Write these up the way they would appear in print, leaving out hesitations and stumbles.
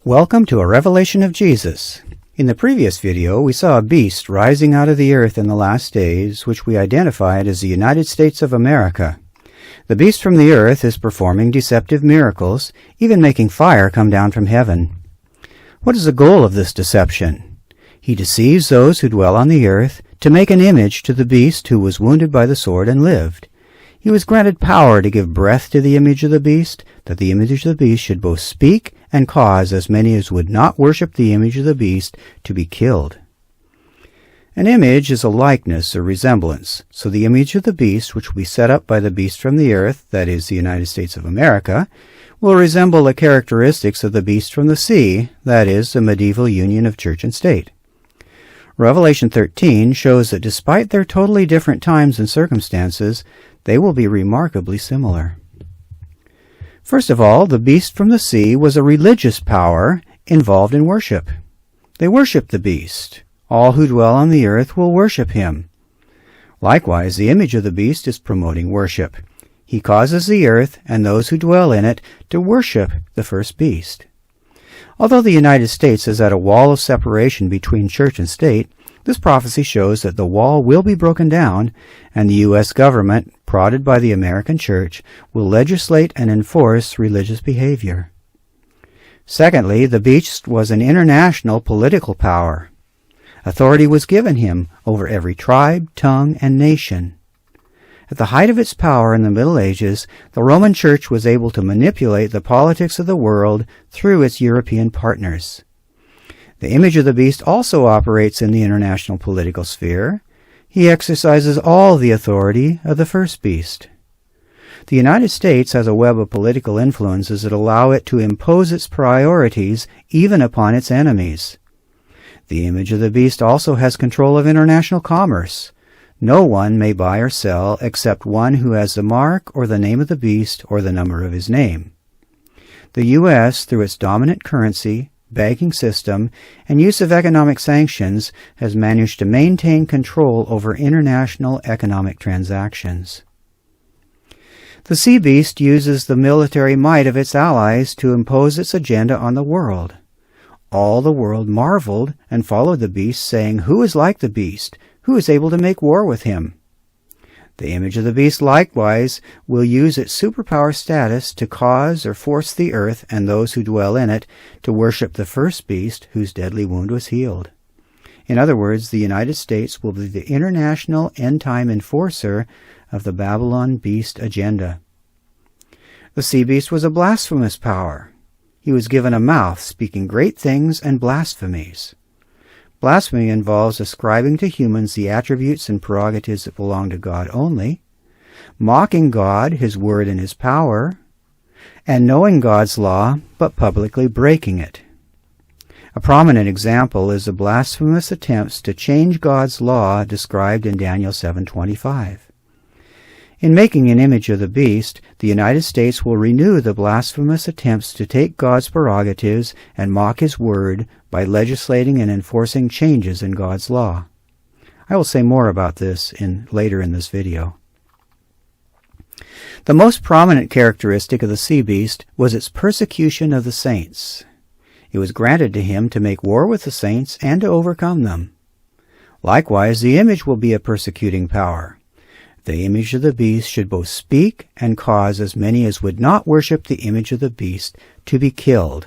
Welcome to a revelation of Jesus. In the previous video, we saw a beast rising out of the earth in the last days, which we identified as the United States of America. The beast from the earth is performing deceptive miracles, even making fire come down from heaven. What is the goal of this deception? He deceives those who dwell on the earth to make an image to the beast who was wounded by the sword and lived. He was granted power to give breath to the image of the beast, that the image of the beast should both speak and cause as many as would not worship the image of the beast to be killed. An image is a likeness or resemblance, so the image of the beast, which will be set up by the beast from the earth, that is, the United States of America, will resemble the characteristics of the beast from the sea, that is, the medieval union of church and state. Revelation 13 shows that despite their totally different times and circumstances, they will be remarkably similar. First of all, the beast from the sea was a religious power involved in worship. They worship the beast. All who dwell on the earth will worship him. Likewise, the image of the beast is promoting worship. He causes the earth and those who dwell in it to worship the first beast. Although the United States is at a wall of separation between church and state, this prophecy shows that the wall will be broken down, and the U.S. government, prodded by the American church, will legislate and enforce religious behavior. Secondly, the beast was an international political power. Authority was given him over every tribe, tongue, and nation. At the height of its power in the Middle Ages, the Roman Church was able to manipulate the politics of the world through its European partners. The image of the beast also operates in the international political sphere. He exercises all the authority of the first beast. The United States has a web of political influences that allow it to impose its priorities even upon its enemies. The image of the beast also has control of international commerce. No one may buy or sell except one who has the mark or the name of the beast or the number of his name. The U.S., through its dominant currency, banking system, and use of economic sanctions, has managed to maintain control over international economic transactions. The sea beast uses the military might of its allies to impose its agenda on the world. All the world marveled and followed the beast, saying, "Who is like the beast? Who is able to make war with him?" The image of the beast likewise will use its superpower status to cause or force the earth and those who dwell in it to worship the first beast whose deadly wound was healed. In other words, the United States will be the international end-time enforcer of the Babylon beast agenda. The sea beast was a blasphemous power. He was given a mouth speaking great things and blasphemies. Blasphemy involves ascribing to humans the attributes and prerogatives that belong to God only, mocking God, His word, and His power, and knowing God's law but publicly breaking it. A prominent example is the blasphemous attempts to change God's law described in Daniel 7:25. In making an image of the beast, the United States will renew the blasphemous attempts to take God's prerogatives and mock His word by legislating and enforcing changes in God's law. I will say more about this later in this video. The most prominent characteristic of the sea beast was its persecution of the saints. It was granted to him to make war with the saints and to overcome them. Likewise, the image will be a persecuting power. The image of the beast should both speak and cause as many as would not worship the image of the beast to be killed.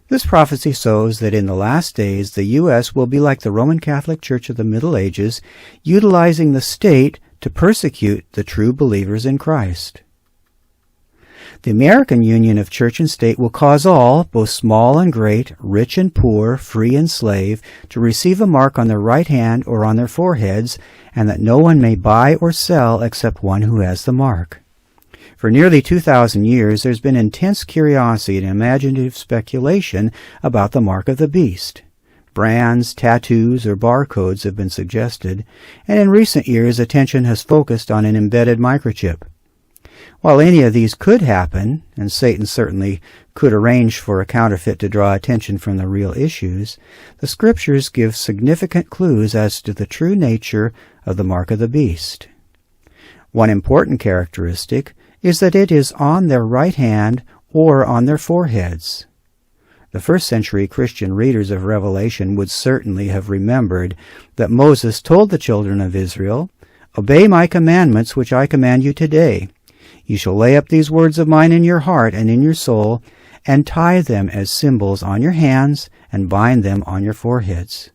This prophecy shows that in the last days the U.S. will be like the Roman Catholic Church of the Middle Ages, utilizing the state to persecute the true believers in Christ. The American union of church and state will cause all, both small and great, rich and poor, free and slave, to receive a mark on their right hand or on their foreheads, and that no one may buy or sell except one who has the mark. For nearly 2,000 years, there's been intense curiosity and imaginative speculation about the mark of the beast. Brands, tattoos, or barcodes have been suggested, and in recent years, attention has focused on an embedded microchip. While any of these could happen, and Satan certainly could arrange for a counterfeit to draw attention from the real issues, the Scriptures give significant clues as to the true nature of the mark of the beast. One important characteristic is that it is on their right hand or on their foreheads. The first-century Christian readers of Revelation would certainly have remembered that Moses told the children of Israel, "Obey my commandments which I command you today. You shall lay up these words of mine in your heart and in your soul, and tie them as symbols on your hands, and bind them on your foreheads."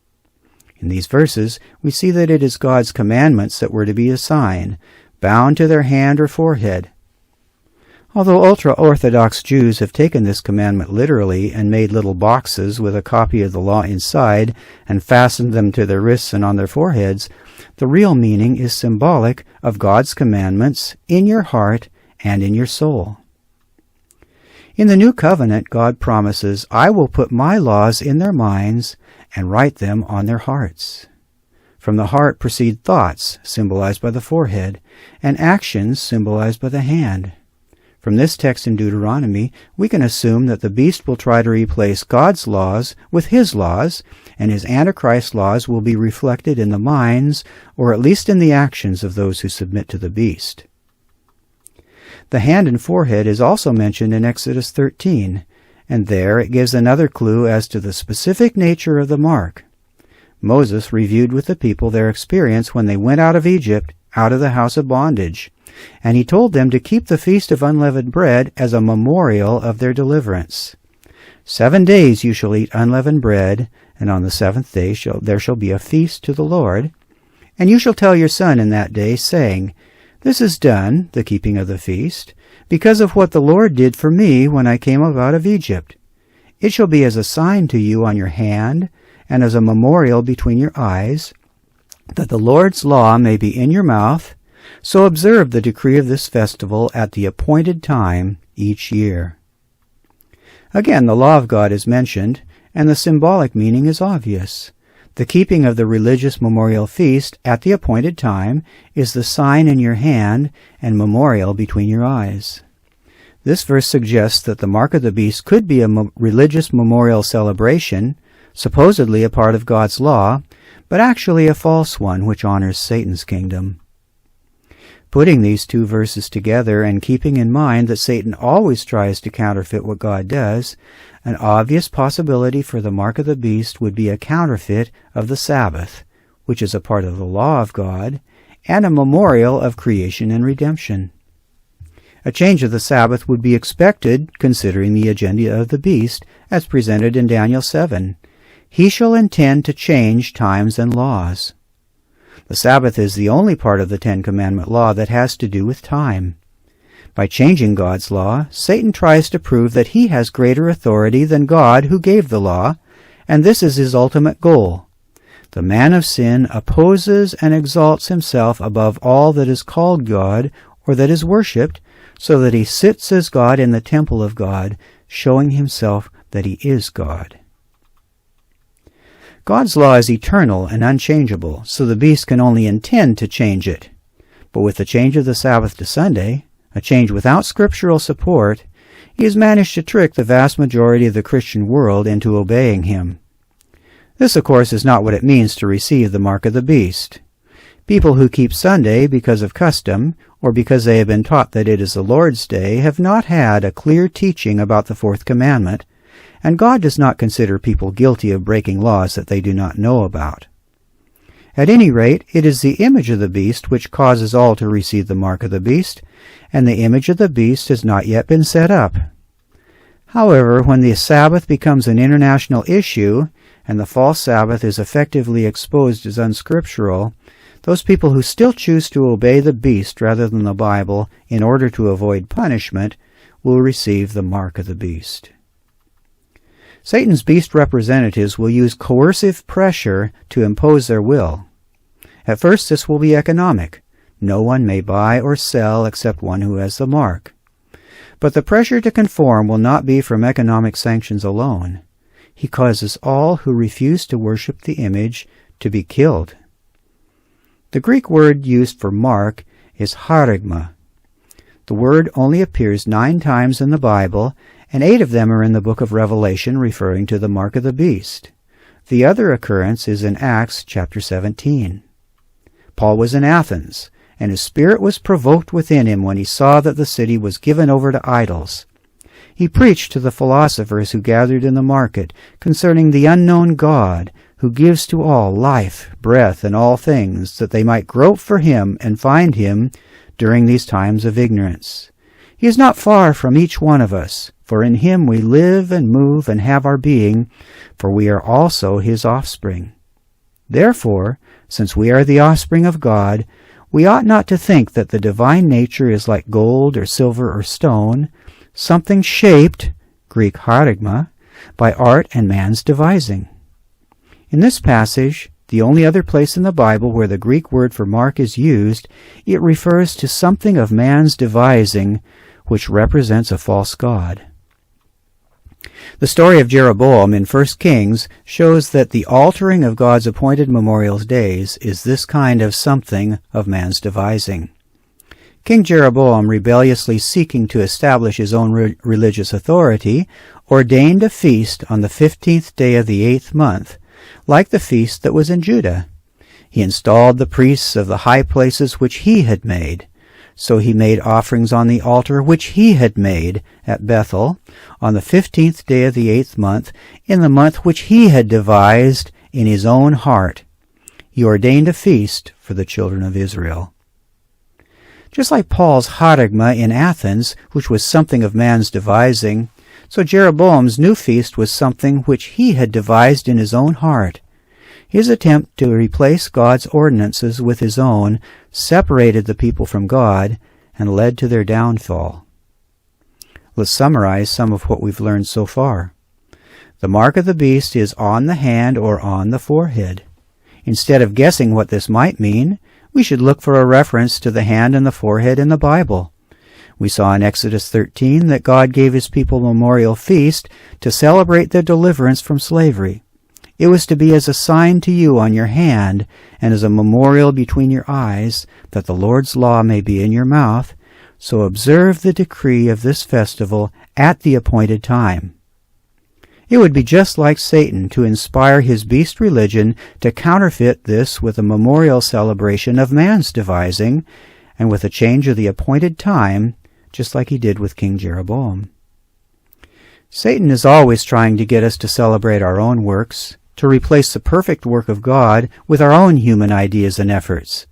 In these verses, we see that it is God's commandments that were to be a sign, bound to their hand or forehead. Although ultra-Orthodox Jews have taken this commandment literally and made little boxes with a copy of the law inside and fastened them to their wrists and on their foreheads, the real meaning is symbolic of God's commandments in your heart and in your soul. In the New Covenant, God promises, "I will put my laws in their minds and write them on their hearts." From the heart proceed thoughts, symbolized by the forehead, and actions, symbolized by the hand. From this text in Deuteronomy, we can assume that the beast will try to replace God's laws with his laws, and his Antichrist laws will be reflected in the minds, or at least in the actions of those who submit to the beast. The hand and forehead is also mentioned in Exodus 13, and there it gives another clue as to the specific nature of the mark. Moses reviewed with the people their experience when they went out of Egypt, out of the house of bondage, and he told them to keep the Feast of Unleavened Bread as a memorial of their deliverance. 7 days you shall eat unleavened bread, and on the 7th day there shall be a feast to the Lord. And you shall tell your son in that day, saying, This is done, the keeping of the feast, because of what the Lord did for me when I came up out of Egypt. It shall be as a sign to you on your hand, and as a memorial between your eyes, that the Lord's law may be in your mouth. So observe the decree of this festival at the appointed time each year. Again, the law of God is mentioned, and the symbolic meaning is obvious. The keeping of the religious memorial feast at the appointed time is the sign in your hand and memorial between your eyes. This verse suggests that the mark of the beast could be a religious memorial celebration, supposedly a part of God's law, but actually a false one which honors Satan's kingdom. Putting these two verses together and keeping in mind that Satan always tries to counterfeit what God does, an obvious possibility for the mark of the beast would be a counterfeit of the Sabbath, which is a part of the law of God, and a memorial of creation and redemption. A change of the Sabbath would be expected, considering the agenda of the beast, as presented in Daniel 7. He shall intend to change times and laws. The Sabbath is the only part of the Ten Commandment law that has to do with time. By changing God's law, Satan tries to prove that he has greater authority than God who gave the law, and this is his ultimate goal. The man of sin opposes and exalts himself above all that is called God or that is worshipped, so that he sits as God in the temple of God, showing himself that he is God. God's law is eternal and unchangeable, so the beast can only intend to change it. But with the change of the Sabbath to Sunday, a change without scriptural support, he has managed to trick the vast majority of the Christian world into obeying him. This, of course, is not what it means to receive the mark of the beast. People who keep Sunday because of custom, or because they have been taught that it is the Lord's Day, have not had a clear teaching about the fourth commandment, and God does not consider people guilty of breaking laws that they do not know about. At any rate, it is the image of the beast which causes all to receive the mark of the beast, and the image of the beast has not yet been set up. However, when the Sabbath becomes an international issue, and the false Sabbath is effectively exposed as unscriptural, those people who still choose to obey the beast rather than the Bible in order to avoid punishment will receive the mark of the beast. Satan's beast representatives will use coercive pressure to impose their will. At first, this will be economic. No one may buy or sell except one who has the mark. But the pressure to conform will not be from economic sanctions alone. He causes all who refuse to worship the image to be killed. The Greek word used for mark is charagma. The word only appears 9 times in the Bible, and 8 of them are in the book of Revelation, referring to the mark of the beast. The other occurrence is in Acts chapter 17. Paul was in Athens, and his spirit was provoked within him when he saw that the city was given over to idols. He preached to the philosophers who gathered in the market concerning the unknown God, who gives to all life, breath, and all things, that they might grope for him and find him during these times of ignorance. He is not far from each one of us, for in him we live and move and have our being, for we are also his offspring. Therefore, since we are the offspring of God, we ought not to think that the divine nature is like gold or silver or stone, something shaped, Greek charagma, by art and man's devising. In this passage, the only other place in the Bible where the Greek word for mark is used, it refers to something of man's devising, which represents a false god. The story of Jeroboam in 1 Kings shows that the altering of God's appointed memorial days is this kind of something of man's devising. King Jeroboam, rebelliously seeking to establish his own religious authority, ordained a feast on the 15th day of the 8th month, like the feast that was in Judah. He installed the priests of the high places which he had made. So he made offerings on the altar which he had made at Bethel on the 15th day of the 8th month, in the month which he had devised in his own heart. He ordained a feast for the children of Israel. Just like Paul's charagma in Athens, which was something of man's devising, so Jeroboam's new feast was something which he had devised in his own heart. His attempt to replace God's ordinances with his own separated the people from God and led to their downfall. Let's summarize some of what we've learned so far. The mark of the beast is on the hand or on the forehead. Instead of guessing what this might mean, we should look for a reference to the hand and the forehead in the Bible. We saw in Exodus 13 that God gave his people a memorial feast to celebrate their deliverance from slavery. It was to be as a sign to you on your hand, and as a memorial between your eyes, that the Lord's law may be in your mouth. So observe the decree of this festival at the appointed time. It would be just like Satan to inspire his beast religion to counterfeit this with a memorial celebration of man's devising, and with a change of the appointed time, just like he did with King Jeroboam. Satan is always trying to get us to celebrate our own works, to replace the perfect work of God with our own human ideas and efforts.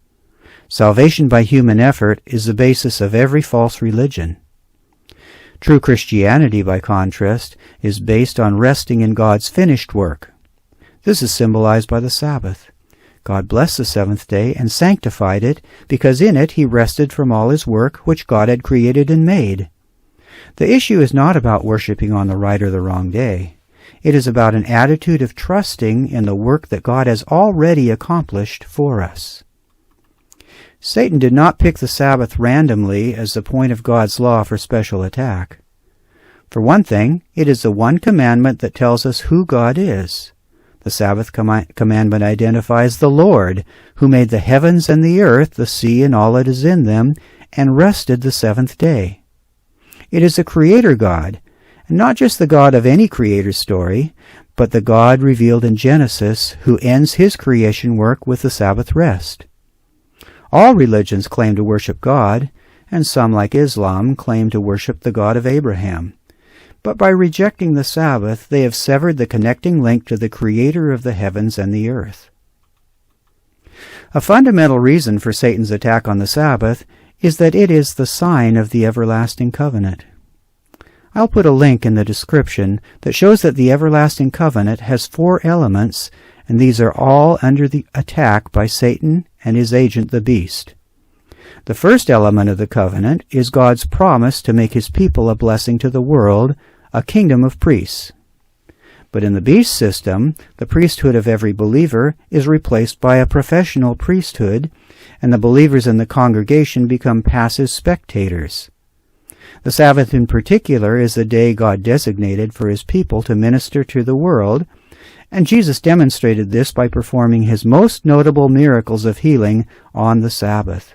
Salvation by human effort is the basis of every false religion. True Christianity, by contrast, is based on resting in God's finished work. This is symbolized by the Sabbath. God blessed the seventh day and sanctified it, because in it he rested from all his work which God had created and made. The issue is not about worshiping on the right or the wrong day. It is about an attitude of trusting in the work that God has already accomplished for us. Satan did not pick the Sabbath randomly as the point of God's law for special attack. For one thing, it is the one commandment that tells us who God is. The Sabbath commandment identifies the Lord, who made the heavens and the earth, the sea and all that is in them, and rested the seventh day. It is a creator God, and not just the God of any creator story, but the God revealed in Genesis, who ends his creation work with the Sabbath rest. All religions claim to worship God, and some, like Islam, claim to worship the God of Abraham. But by rejecting the Sabbath, they have severed the connecting link to the Creator of the heavens and the earth. A fundamental reason for Satan's attack on the Sabbath is that it is the sign of the everlasting covenant. I'll put a link in the description that shows that the everlasting covenant has 4 elements, and these are all under the attack by Satan and his agent the beast. The first element of the covenant is God's promise to make his people a blessing to the world, a kingdom of priests. But in the beast system, the priesthood of every believer is replaced by a professional priesthood, and the believers in the congregation become passive spectators. The Sabbath in particular is the day God designated for his people to minister to the world, and Jesus demonstrated this by performing his most notable miracles of healing on the Sabbath.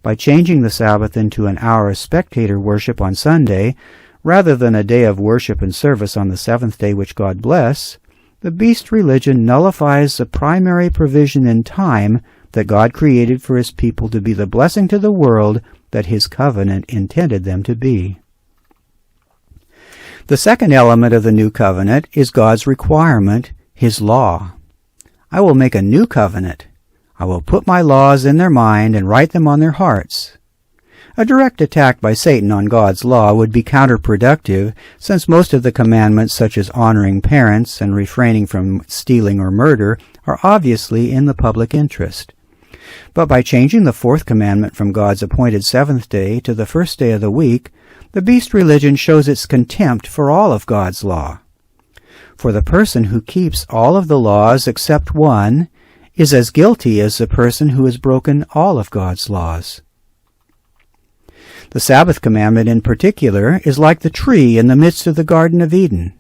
By changing the Sabbath into an hour of spectator worship on Sunday, rather than a day of worship and service on the seventh day which God bless, the beast religion nullifies the primary provision in time that God created for his people to be the blessing to the world that his covenant intended them to be. The second element of the new covenant is God's requirement, His law. I will make a new covenant. I will put my laws in their mind and write them on their hearts. A direct attack by Satan on God's law would be counterproductive, since most of the commandments, such as honoring parents and refraining from stealing or murder, are obviously in the public interest. But by changing the fourth commandment from God's appointed seventh day to the first day of the week, the beast religion shows its contempt for all of God's law. For the person who keeps all of the laws except one is as guilty as the person who has broken all of God's laws. The Sabbath commandment in particular is like the tree in the midst of the Garden of Eden.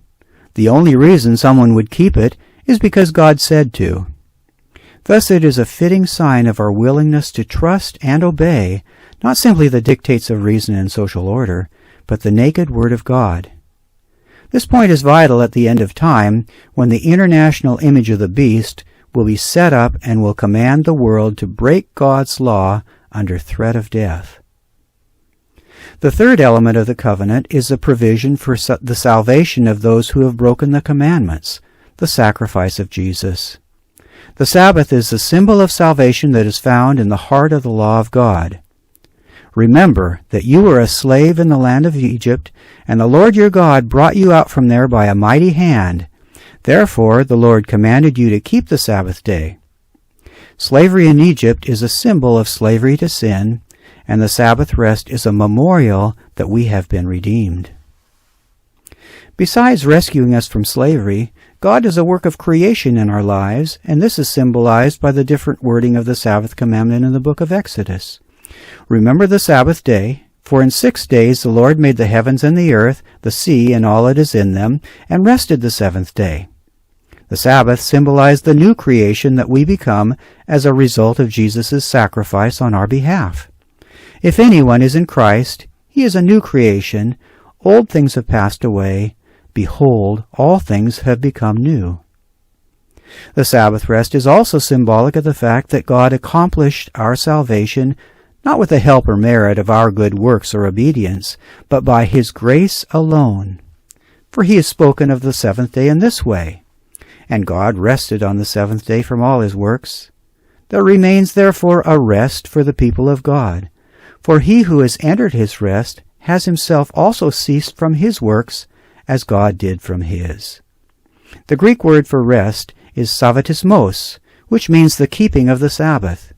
The only reason someone would keep it is because God said to. Thus it is a fitting sign of our willingness to trust and obey, not simply the dictates of reason and social order, but the naked Word of God. This point is vital at the end of time, when the international image of the beast will be set up and will command the world to break God's law under threat of death. The third element of the covenant is the provision for the salvation of those who have broken the commandments, the sacrifice of Jesus. The Sabbath is the symbol of salvation that is found in the heart of the law of God. Remember that you were a slave in the land of Egypt, and the Lord your God brought you out from there by a mighty hand. Therefore the Lord commanded you to keep the Sabbath day. Slavery in Egypt is a symbol of slavery to sin, and the Sabbath rest is a memorial that we have been redeemed. Besides rescuing us from slavery, God does a work of creation in our lives, and this is symbolized by the different wording of the Sabbath commandment in the book of Exodus. Remember the Sabbath day, for in 6 days the Lord made the heavens and the earth, the sea and all that is in them, and rested the seventh day. The Sabbath symbolized the new creation that we become as a result of Jesus' sacrifice on our behalf. If anyone is in Christ, he is a new creation. Old things have passed away. Behold, all things have become new. The Sabbath rest is also symbolic of the fact that God accomplished our salvation not with the help or merit of our good works or obedience, but by His grace alone. For He has spoken of the seventh day in this way, and God rested on the seventh day from all His works. There remains therefore a rest for the people of God. For he who has entered His rest has himself also ceased from his works, as God did from His. The Greek word for rest is sabbatismos, which means the keeping of the Sabbath.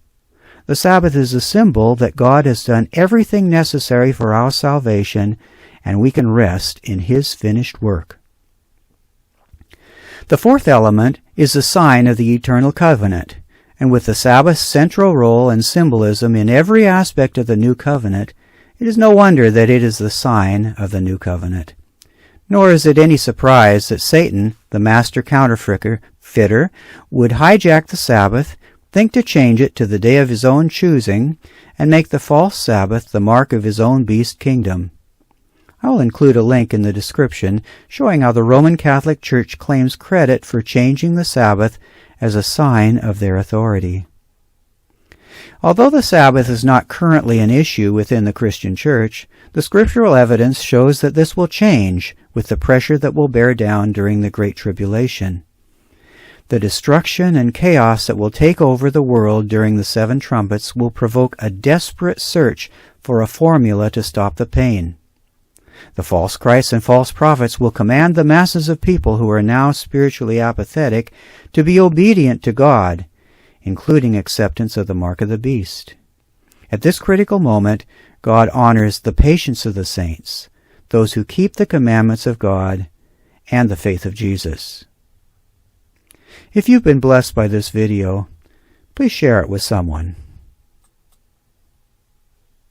The Sabbath is a symbol that God has done everything necessary for our salvation, and we can rest in His finished work. The fourth element is the sign of the eternal covenant, and with the Sabbath's central role and symbolism in every aspect of the new covenant, it is no wonder that it is the sign of the new covenant. Nor is it any surprise that Satan, the master counterfeiter, would hijack the Sabbath, think to change it to the day of his own choosing, and make the false Sabbath the mark of his own beast kingdom. I will include a link in the description showing how the Roman Catholic Church claims credit for changing the Sabbath as a sign of their authority. Although the Sabbath is not currently an issue within the Christian Church, the scriptural evidence shows that this will change with the pressure that will bear down during the Great Tribulation. The destruction and chaos that will take over the world during the 7 trumpets will provoke a desperate search for a formula to stop the pain. The false Christs and false prophets will command the masses of people who are now spiritually apathetic to be obedient to God, including acceptance of the mark of the beast. At this critical moment, God honors the patience of the saints, those who keep the commandments of God and the faith of Jesus. If you've been blessed by this video, please share it with someone.